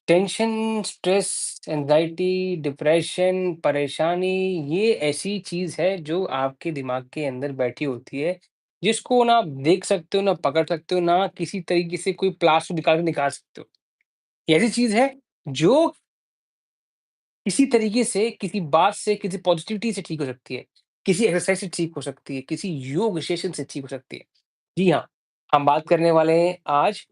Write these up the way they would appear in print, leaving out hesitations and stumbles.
Tension, stress, anxiety, depression, परेशानी ये ऐसी चीज़ है जो आपके दिमाग के अंदर बैठी होती है, जिसको ना आप देख सकते हो, ना पकड़ सकते हो, ना किसी तरीके से कोई प्लास्टर निकाल के निकाल सकते हो। ये ऐसी चीज़ है जो किसी तरीके से, किसी बात से, किसी पॉज़िटिविटी से ठीक हो सकती है, किसी एक्सरसाइज़ से ठीक हो सकती है, किसी योग सेशन से ठीक हो सकती है। जी हाँ, हम बात करने वाले हैं आज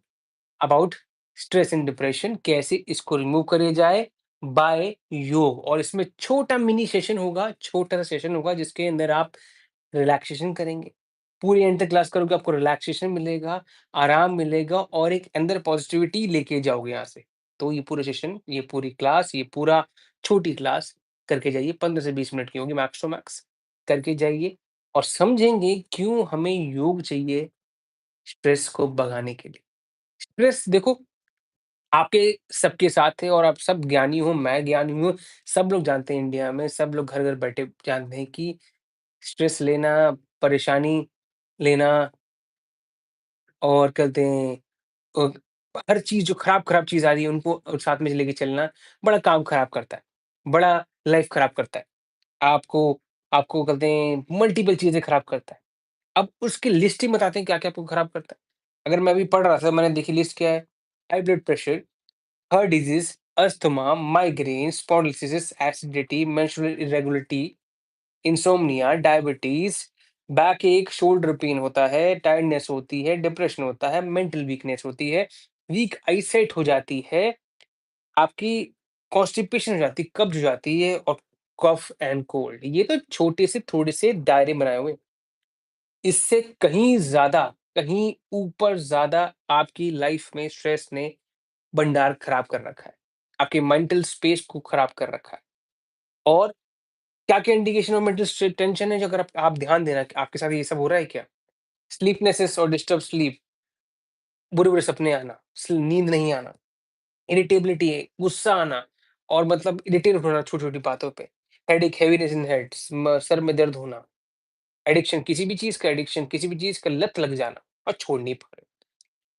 अबाउट स्ट्रेस एंड डिप्रेशन कैसे इसको रिमूव करे जाए बाय योग और इसमें छोटा मिनी सेशन होगा, छोटा सा सेशन होगा जिसके अंदर आप रिलैक्सेशन करेंगे। पूरी एंड तक क्लास करोगे आपको रिलैक्सेशन मिलेगा, आराम मिलेगा और एक अंदर पॉजिटिविटी लेके जाओगे यहाँ से। तो ये पूरा सेशन, ये पूरी क्लास, ये पूरा छोटी क्लास करके जाइए, 15 से 20 मिनट की होगी मैक्स टू मैक्स। करके जाइए और समझेंगे क्यों हमें योग चाहिए स्ट्रेस को भगाने के लिए। स्ट्रेस देखो आपके सबके साथ है और आप सब ज्ञानी हो, मैं ज्ञानी हूँ, सब लोग जानते हैं इंडिया में, सब लोग घर-घर बैठे जानते हैं कि स्ट्रेस लेना, परेशानी लेना और क्या कहते हैं अ, हर चीज़ जो खराब-खराब चीज़ आ रही है उनको साथ में लेके चलना, बड़ा काम खराब करता है, बड़ा लाइफ़ खराब करता है। आपको आपको कहते हैं मल्टीपल चीज़ें खराब करता है। अब उसकी लिस्ट ही बताते हैं क्या-क्या आपको खराब करता है। अगर मैं अभी पढ़ रहा था, मैंने देखी लिस्ट क्या है, high blood pressure, heart disease, asthma, migraine, spondylosis, acidity, menstrual irregularity, insomnia, diabetes, back एक, शोल्डर पेन होता है, टायर्डनेस होती है, डिप्रेशन होता है, मेंटल वीकनेस होती है, वीक आईसाइट हो जाती है, आपकी कॉन्स्टिपेशन हो जाती है, कब्ज हो जाती है और कफ एंड कोल्ड। ये तो छोटे से थोड़े से दायरे बनाए हुए। इससे कहीं ज़्यादा, कहीं ऊपर ज़्यादा आपकी लाइफ में स्ट्रेस ने भंडार खराब कर रखा है। आपके मेंटल स्पेस को खराब कर रखा है और क्या-क्या इंडिकेशन ऑफ मेंटल टेंशन है जो अगर आप ध्यान देना कि आपके साथ ये सब हो रहा है क्या? स्लीपलेसनेस और डिस्टर्ब स्लीप, बुरे-बुरे सपने आना, नींद नहीं आना, इरिटेबिलिटी है, गुस्सा आना और मतलब इरिटेट होना छोटी-छोटी बातों पे, headache, heaviness in head, sir में दर्द होना, एडिक्शन किसी भी चीज़ का एडिक्शन, किसी भी चीज़ का लत लग जाना और छोड़ नहीं पा रहे।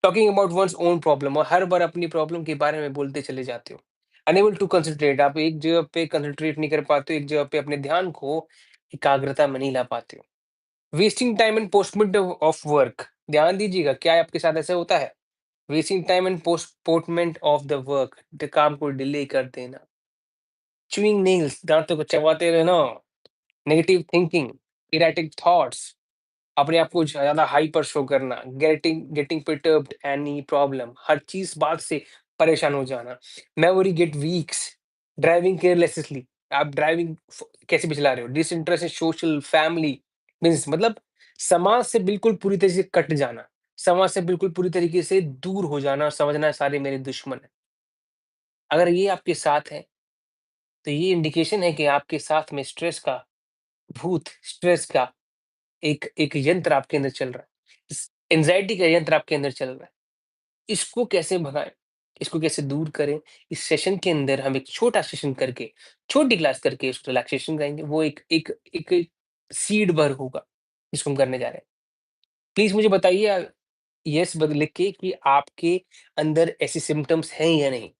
Talking about one's own problem और हर बार अपनी प्रॉब्लम के बारे में बोलते चले जाते हो। अनेबल टू कंसंट्रेट, आप एक जगह पे कंसंट्रेट नहीं कर पाते हो, एक जगह पे अपने ध्यान को एकाग्रता में नहीं ला पाते हो। Wasting time and postponement of work, ध्यान दीजिएगा क्या आपके साथ ऐसा होता है? Wasting time and postponement of the work, काम को डिले कर देना। च्यूइंग नेल्स, दांतों को चबाते रहना। नेगेटिव थिंकिंग, इरेटिक थॉट्स, अपने आप को ज़्यादा हाइपर शो करना, getting getting perturbed any problem, हर चीज़ बात से परेशान हो जाना, memory get weeks, driving carelessly, आप ड्राइविंग कैसे भी चला रहे हो, disinterest in social, family, business मतलब समाज से बिल्कुल पूरी तरीके से कट जाना, समाज से बिल्कुल पूरी तरीके से दूर हो जाना और समझना सारे मेरे दुश्मन हैं। अगर ये आपके साथ है, तो ये इंडिकेशन है कि आपके साथ में स्ट्रेस का भूत, स्ट्रेस का एक एक यंत्र आपके अंदर चल रहा है। इस एंग्ज़ायटी का यंत्र आपके अंदर चल रहा है। इसको कैसे भगाएँ? इसको कैसे दूर करें? इस सेशन के अंदर हम एक छोटा सेशन करके, छोटी क्लास करके उसको रिलैक्सेशन करेंगे। वो एक एक एक सीड भर होगा, जिसको हम करने जा रहे हैं। प्लीज़ मुझे बताइए येस लिख के कि आपके अंदर ऐसे सिम्पटम्स हैं या नहीं?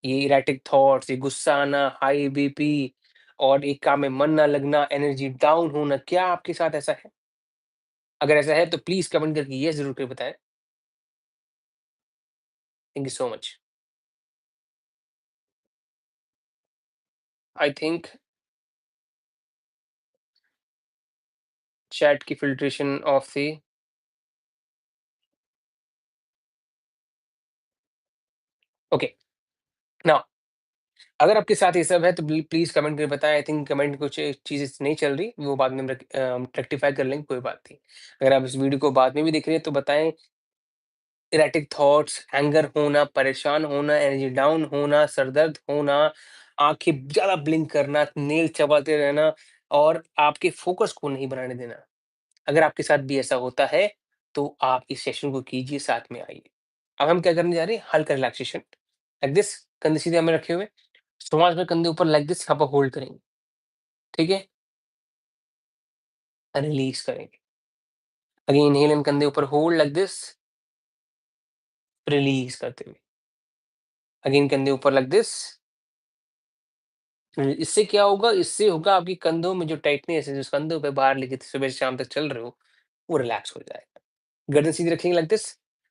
ये इरैटिक थॉट्स, ये गुस्सा आना, हाई बीपी और एक काम में मन ना लगना, एनर्जी डाउन होना, क्या आपके साथ ऐसा है? अगर ऐसा है तो प्लीज़ कमेंट करके येस ज़रूर कर बताएँ। Thank you so much. I think chat की फ़िल्ट्रेशन ऑफ थी। ओके, नाउ अगर आपके साथ ये सब है तो प्लीज़ कमेंट करके बताएँ। आई थिंक कमेंट कुछ चीज़ें नहीं चल रही, वो बाद में हम रेक्टिफ़ाई कर लेंगे, कोई बात नहीं। अगर आप इस वीडियो को बाद में भी देख रहे हैं तो बताएँ इरैटिक थॉट्स, एंगर होना, परेशान होना, एनर्जी डाउन होना, सर दर्द होना, आँखें ज़्यादा ब्लिंक करना, नेल चबाते रहना और आपके फ़ोकस को नहीं बनाने देना। अगर आपके साथ भी ऐसा होता है, तो आप इस सेशन को कीजिए, साथ में आइए। अब हम क्या करने जा रहे हैं, हल्का रिलैक्सेशन, लाइक दिस, कंधे सीधे हमें रखे हुए, श्वास में कंधे ऊपर लाइक दिस यहाँ पर होल्ड करेंगे, ठीक है? रिलीज़ करेंगे। अगेन इन्हेल इन कंधे ऊपर होल्ड लाइक दिस, रिलीज़ करते हुए। अगेन कंधे ऊपर लाइक दिस। इससे क्या होगा? इससे होगा आपके कंधों में जो टाइटनेस है, जो कंधों पे बाहर लेके सुबह से शाम तक चल रहे हो, वो रिलैक्स हो जाएगा। गर्दन सीधी रखेंगे लाइक दिस,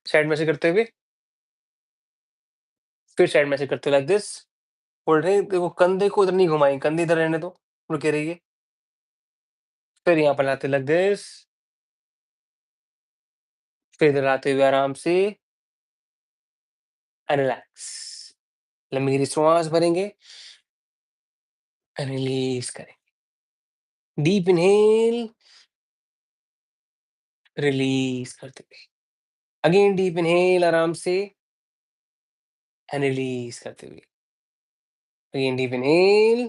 साइड में से करते हुए, फिर साइड में से करते हुए लाइक दिस। होल्ड रहे देखो, कंधे को इधर नहीं घुमाएंगे, कंधे इधर रहने दो, रुके रहिए। फिर यहाँ पर लाते लाइक दिस, फिर इधर आते हुए आराम से एंड रिलैक्स। लंबी गहरी श्वास भरेंगे एंड रिलीज करें। डीप इनहेल, रिलीज करते हुए। अगेन डीप इनहेल आराम से एंड रिलीज करते हुए। Again deep inhale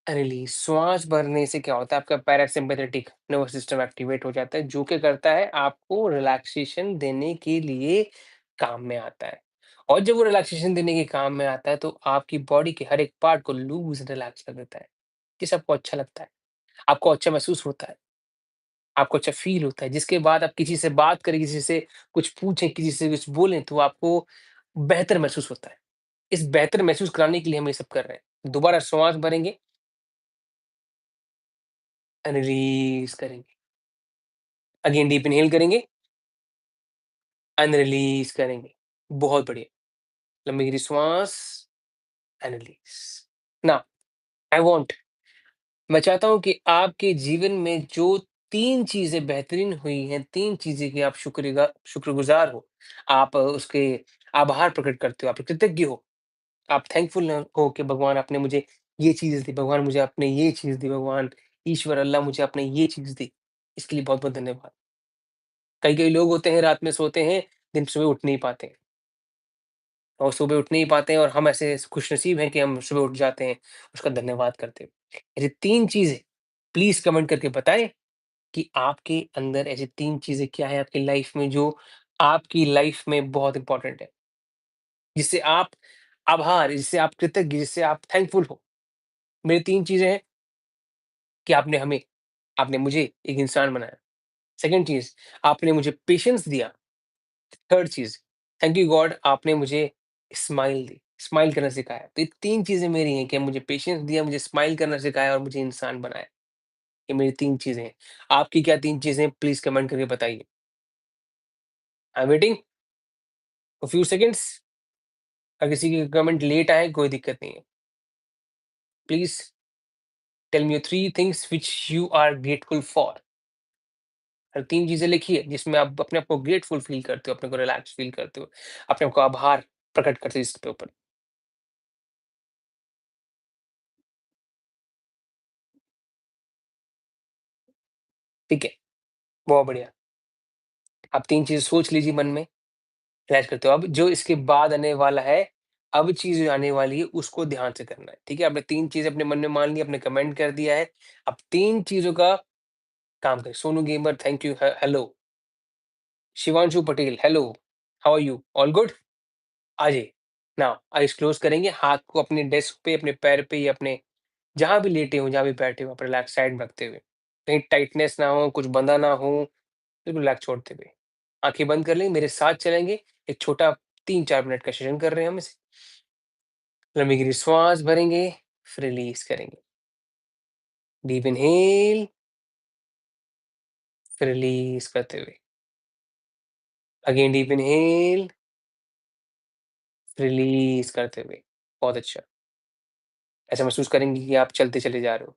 and release. श्वास भरने से क्या होता है? आपका पैरासिम्पैथेटिक नर्वस सिस्टम एक्टिवेट हो जाता है, जो क्या करता है? आपको रिलैक्सेशन देने के लिए काम में आता है। और जब वो रिलैक्सेशन देने के काम में आता है, तो आपकी बॉडी के हर एक पार्ट को लूज रिलैक्स कर देता है। ये सबको अच्छा लगता है, आपको अच्छा महसूस होता है, आपको अच्छा फ़ील होता है, जिसके बाद आप किसी से बात करें, किसी से कुछ पूछें, किसी से कुछ बोलें, तो आपको बेहतर महसूस होता है। इस बेहतर महसूस कराने के लिए हम ये सब कर रहे हैं। दोबारा श्वास भरेंगे एंड रिलीज़ करेंगे। अगेन डीप इन्हेल करेंगे एंड रिलीज़ करेंगे। बहुत बढ़िया। लंबी गहरी श्वास and release. Now I want मैं चाहता हूँ कि आपके जीवन में जो 3 चीज़ें बेहतरीन हुई हैं, 3 चीज़ें की आप शुक्रगुज़ार हो, आप उसके आभार प्रकट करते हो, आप कृतज्ञ हो, आप थैंकफुल हो कि भगवान आपने मुझे ये चीज़ दी, भगवान मुझे आपने ये चीज़ दी, भगवान ईश्वर अल्लाह मुझे आपने ये चीज़ दी। इसके लिए बहुत-बहुत धन्यवाद। कई-कई लोग होते हैं, रात में सोते हैं, दिन सुबह उठ नहीं पाते हैं, और सुबह उठ नहीं पाते हैं, और हम ऐसे खुशनसीब हैं कि हम सुबह उठ जाते हैं, उसका धन्यवाद करते हैं। ऐसी 3 चीज़ें प्लीज़ कमेंट करके बताएँ कि आपके अंदर ऐसी 3 चीज़ें क्या हैं आपकी लाइफ़ में, जो आपकी लाइफ़ में बहुत इम्पोर्टेंट है, जिससे आप जिससे आप कृतज्ञ, जिससे आप थैंकफुल हो। मेरी 3 चीज़ें हैं कि आपने मुझे एक इंसान बनाया। सेकंड चीज़, आपने मुझे पेशेंस दिया। Third cheese, thank you God, आपने मुझे स्माइल दी, स्माइल करना सिखाया। तो ये 3 चीज़ें मेरी हैं कि मुझे पेशेंस दिया, मुझे स्माइल करना सिखाया और मुझे इंसान बनाया। ये मेरी 3 चीज़ें हैं। आपकी क्या 3 चीज़ें हैं? प्लीज़ कमेंट करके बताइए। I am waiting for few seconds. अगर किसी के कमेंट लेट आए, कोई दिक्कत नहीं है। Please tell me your 3 things which you are grateful for. और 3 चीज़ें लिखिए जिसमें आप अपने आप को ग्रेटफुल फ़ील करते हो, अपने को रिलैक्स फ़ील करते हो, अपने आप को आभार प्रकट करते हो इसके ऊपर। ठीक है? बहुत बढ़िया। आप 3 चीज़ें सोच लीजिए मन में, रिलैक्स करते हो। अब जो इसके बाद आने वाला है, अब चीज़ जो आने वाली है, उसको ध्यान से करना है। ठीक है? आपने 3 चीज़ें अपने मन में मान ली, आपने कमेंट कर दिया है। अब 3 चीज़ों का काम करें। Sonu gamer, thank you, hello. Shivanshu Patel, hello, how are you? All good? आ जाइए। नाउ आइज़ क्लोज़ करेंगे, हाथ को अपने डेस्क पे, अपने पैर पे, या अपने जहाँ भी लेटे हो, जहाँ भी बैठे हो, आप रिलैक्स साइड में रखते हुए। कहीं टाइटनेस ना हो, कुछ बंधा ना हो, बिल्कुल रिलैक्स छोड़ते हुए। आँखें बंद कर लेंगे, मेरे साथ चलेंगे। एक छोटा 3-4 मिनट का सेशन कर रहे हैं हम इसे। लंबी गहरी श्वास भरेंगे, फिर रिलीज़ करेंगे। डीप इन्हेल, फिर रिलीज़ करते हुए। अगेन डीप इन्हेल, रिलीज़ करते हुए। बहुत अच्छा। ऐसा महसूस करेंगे कि आप चलते चले जा रहे हो।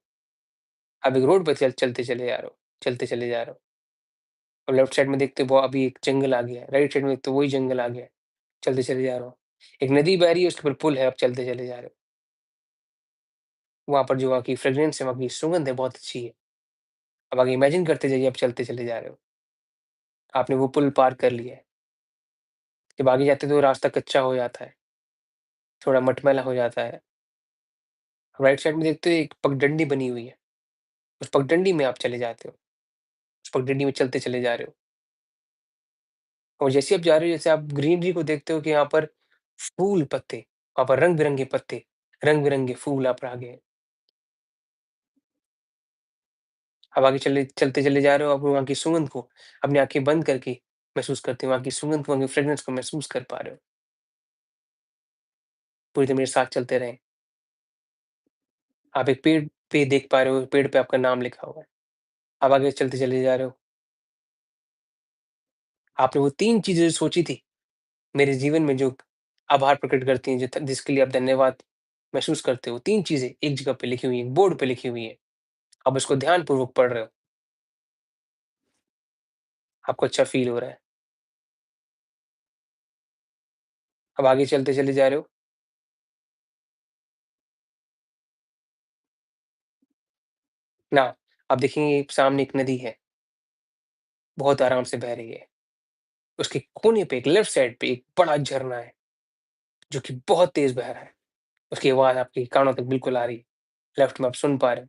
आप एक रोड पे चलते चले जा रहे हो, चलते चले जा रहे हो। और लेफ्ट साइड में देखते हो, वो अभी एक जंगल आ गया है, राइट साइड में देखते हो वही जंगल आ गया है, चलते चले जा रहे हो। एक नदी बह रही है, उसके ऊपर पुल है, आप चलते चले जा रहे हो। वहाँ पर जो वहाँ की फ्रेग्रेंस है, वहाँ की सुगंध है, बहुत अच्छी है। अब आगे इमेजिन करते जाइए, आप चलते चले जा रहे हो। आपने वो पुल पार कर लिया है। जब आगे जाते हो तो रास्ता कच्चा हो जाता है, थोड़ा मटमैला हो जाता है। राइट साइड में देखते हो एक पगडंडी बनी हुई है, उस पगडंडी में आप चले जाते हो, उस पगडंडी में चलते चले जा रहे हो। और जैसे आप जा रहे हो, जैसे आप ग्रीनरी को देखते हो कि यहाँ पर फूल पत्ते, वहाँ पर रंग-बिरंगे पत्ते, रंग-बिरंगे फूल आप आगे हैं। अब आगे चलते चले जा रहे हो, आप वहाँ की सुगंध को अपनी आँखें बंद करके महसूस करते हो, वहाँ की सुगंध को, वहाँ की फ्रेग्रेंस को महसूस कर पा रहे हो। पूरी तरह मेरे साथ चलते रहें। आप एक पेड़ पे देख पा रहे हो, पेड़ पे आपका नाम लिखा हुआ है। आप आगे चलते चले जा रहे हो। आपने वो 3 चीज़ें जो सोची थी, मेरे जीवन में जो आभार प्रकट करती हैं, जिसके लिए आप धन्यवाद महसूस करते हो, 3 चीज़ें एक जगह पे लिखी हुई हैं, बोर्ड पे लिखी हुई हैं। आप उसको ध्यानपूर्वक पढ़ रहे हो, आपको अच्छा फ़ील हो रहा है। अब आगे चलते चले जा रहे हो। ना, आप देखेंगे सामने एक नदी है, बहुत आराम से बह रही है। उसके कोने पे एक लेफ्ट साइड पे एक बड़ा झरना है, जो कि बहुत तेज़ बह रहा है। उसकी आवाज़ आपके कानों तक बिल्कुल आ रही है। लेफ्ट में आप सुन पा रहे हो।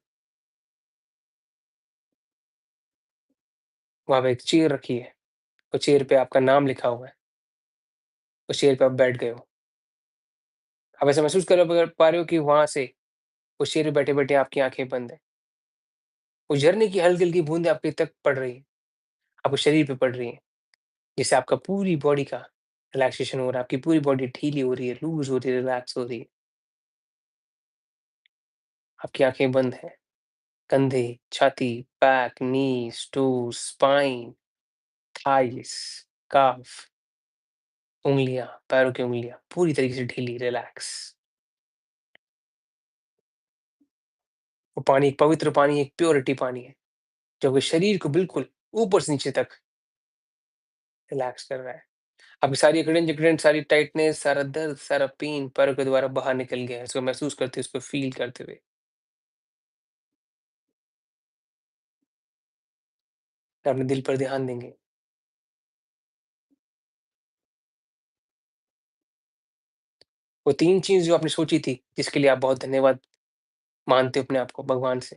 वहाँ पे एक चेयर रखी है, उस चेयर पे आपका नाम लिखा हुआ है। उस चेयर पे आप बैठ गए हो। आप ऐसा महसूस पा रहे हो कि वहाँ से उस चेयर पे बैठे-बैठे आपकी आँखें बंद हैं। वो झरने की हल्की-हल्की बूँदें आपके तक पड़ रही हैं, आपके शरीर पे पड़ रही हैं, जिससे आपका पूरी बॉडी का रिलैक्सेशन हो रहा है, आपकी पूरी बॉडी ढीली हो रही है, लूज़ हो रही है, रिलैक्स हो रही है। आपकी आँखें बंद हैं। कंधे, छाती, back, knees, toes, spine, thighs, calf, उँगलियाँ, पैरों की उँगलियाँ पूरी तरीके से ढीली, रिलैक्स। वो पानी एक पवित्र पानी, एक प्योरिटी पानी है, जो आपके शरीर को बिल्कुल ऊपर से नीचे तक रिलैक्स कर रहा है। आपकी सारी अकड़न-जकड़न, सारी टाइटनेस, सारा दर्द, सारा पेन पैरों के द्वारा बाहर निकल गया है। इसको महसूस करते हुए, इसको फ़ील करते हुए, अपने दिल पर ध्यान देंगे। वो 3 चीज़ जो आपने सोची थी, जिसके लिए आप बहुत धन्यवाद मानते हो अपने आप को भगवान से,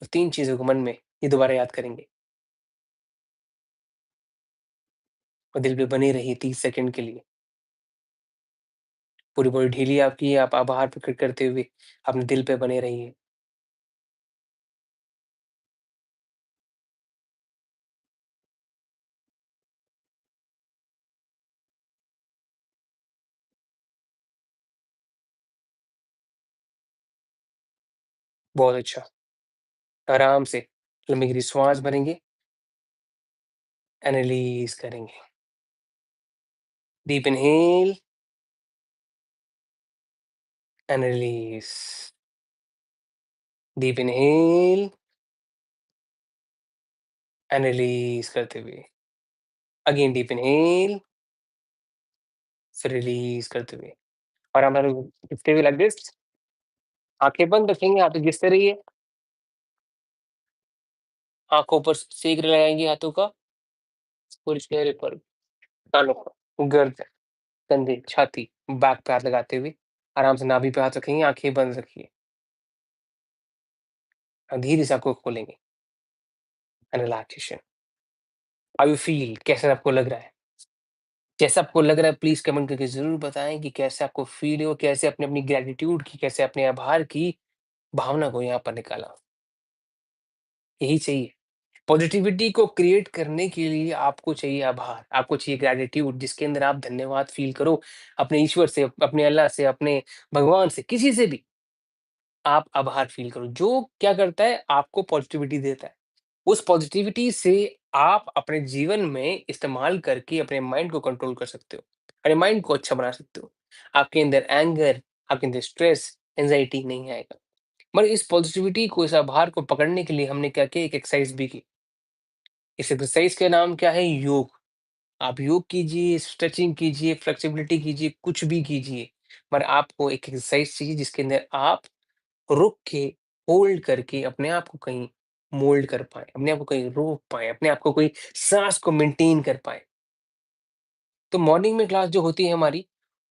वो 3 चीज़ों को मन में ये दोबारा याद करेंगे और दिल पे बनी रही 30 सेकंड के लिए। पूरी बॉडी ढीली है आपकी, आप आभार प्रकट करते हुए अपने दिल पे बने रहिए। बहुत अच्छा। आराम से लंबी गहरी श्वास भरेंगे एंड रिलीज़ करेंगे। Deep inhale and release. Deep inhale and release करते हुए। अगेन डीप इन्हेल, फिर रिलीज़ करते हुए। और हमारे लिखते हुए लाइक दिस, आँखें बंद रखेंगे, हाथों घिसते रहिए, आँखों पर सेक लगाएँगे हाथों का, पूरे चेहरे पर, कानों पर, गर्दन, कंधे, छाती, बैक पे हाथ लगाते हुए, आराम से नाभि पे हाथ रखेंगे, आँखें बंद रखिए और धीरे से आँखों को खोलेंगे and relaxation. How you feel? कैसा आपको लग रहा है? जैसा आपको लग रहा है प्लीज़ कमेंट करके ज़रूर बताएँ कि कैसे आपको फील हुआ, कैसे आपने अपनी ग्रैटिट्यूड की, कैसे अपने आभार की भावना को यहाँ पर निकाला। यही चाहिए। पॉजिटिविटी को क्रिएट करने के लिए आपको चाहिए आभार, आपको चाहिए ग्रैटिट्यूड जिसके अंदर आप धन्यवाद फ़ील करो, अपने ईश्वर से, अपने अल्लाह से, अपने भगवान से, किसी से भी आप आभार फ़ील करो। जो क्या करता है आपको पॉजिटिविटी देता है। उस पॉजिटिविटी से आप अपने जीवन में इस्तेमाल करके अपने माइंड को कंट्रोल कर सकते हो। अपने माइंड को अच्छा बना सकते हो। आपके अंदर एंगर, आपके अंदर स्ट्रेस, एंग्ज़ायटी नहीं आएगा। मगर इस पॉजिटिविटी को, इस आभार को पकड़ने के लिए हमने क्या किया, एक एक्सरसाइज़ भी की। इस एक्सरसाइज़ का नाम क्या है? योग। आप योग कीजिए, स्ट्रेचिंग कीजिए, फ्लेक्सिबिलिटी कीजिए, कुछ भी कीजिए। पर आपको एक एक्सरसाइज़ चाहिए जिसके अंदर आप रुक के, होल्ड करके अपने आप को कहीं मोल्ड कर पाएँ, अपने आप को कहीं रोक पाएँ, अपने आप को कोई साँस को मेंटेन कर पाएँ। तो मॉर्निंग में क्लास जो होती है हमारी,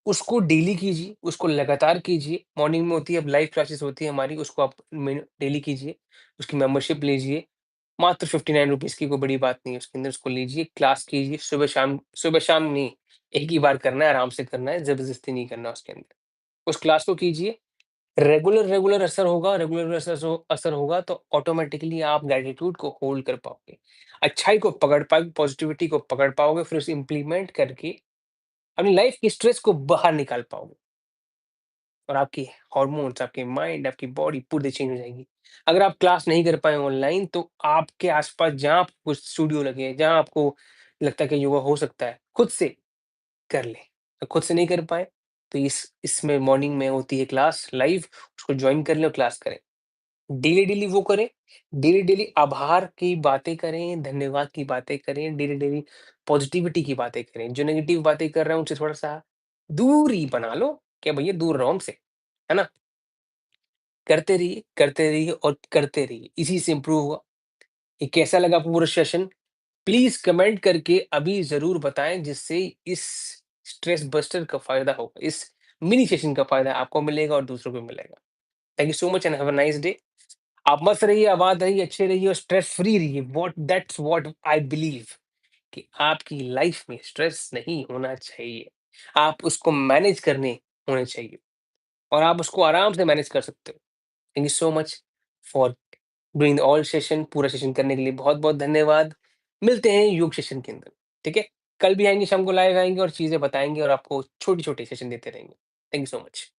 उसको डेली कीजिए, उसको लगातार कीजिए। मॉर्निंग में होती है, अब लाइव क्लासेस होती है हमारी, उसको आप डेली कीजिए। उसकी मेंबरशिप लीजिए, मात्र ₹59 की, कोई बड़ी बात नहीं है उसके अंदर, उसको लीजिए, क्लास कीजिए, सुबह-शाम नहीं, एक ही बार करना है, आराम से करना है, ज़बरदस्ती नहीं करना उसके अंदर। उस क्लास को कीजिए, रेगुलर असर होगा, असर होगा तो ऑटोमैटिकली आप ग्रैटिट्यूड को होल्ड कर पाओगे। अच्छाई को पकड़ पाओगे, पॉजिटिविटी को पकड़ पाओगे, फिर उसे इम्प्लीमेंट करके अपनी लाइफ की स्ट्रेस को बाहर निकाल पाओगे। और आपकी हॉर्मोन्स, आपके माइंड, आपकी बॉडी पूरी चेंज हो जाएगी। अगर आप क्लास नहीं कर पाए ऑनलाइन तो आपके आस-पास जहाँ कुछ स्टूडियो लगे हैं, जहाँ आपको लगता है कि योगा हो सकता है, खुद से कर लें। खुद से नहीं कर पाए तो इसमें मॉर्निंग में होती है क्लास लाइव, उसको जॉइन कर लें और क्लास करें। डेली-डेली वो करें, डेली-डेली आभार की बातें करें, धन्यवाद की बातें करें, डेली-डेली पॉजिटिविटी की बातें करें। जो नेगेटिव बातें कर रहे हैं उनसे थोड़ा-सा दूरी बना लो, कि भैया दूर रहो हमसे, है ना? करते रहिए और करते रहिए, इसी से इम्प्रूव होगा। ये कैसा लगा आपको पूरा सेशन? प्लीज़ कमेंट करके अभी ज़रूर बताएँ जिससे इस स्ट्रेस बस्टर का फ़ायदा होगा। इस मिनी सेशन का फ़ायदा आपको मिलेगा और दूसरों को मिलेगा। Thank you so much and have a nice day. आप मस्त रहिए, आबाद रहिए, अच्छे रहिए और स्ट्रेस फ्री रहिए। व्हाट आई बिलीव कि आपकी लाइफ़ में स्ट्रेस नहीं होना चाहिए। आप उसको मैनेज करने होने चाहिए और आप उसको आराम से मैनेज कर सकते हो। Thank you so much for doing all session. पूरा सेशन करने के लिए बहुत-बहुत धन्यवाद। मिलते हैं योग सेशन के अंदर, ठीक है? कल भी आएँगे, शाम को लाइव आएँगे और चीज़ें बताएँगे और आपको छोटे-छोटे सेशन देते रहेंगे। Thank you so much.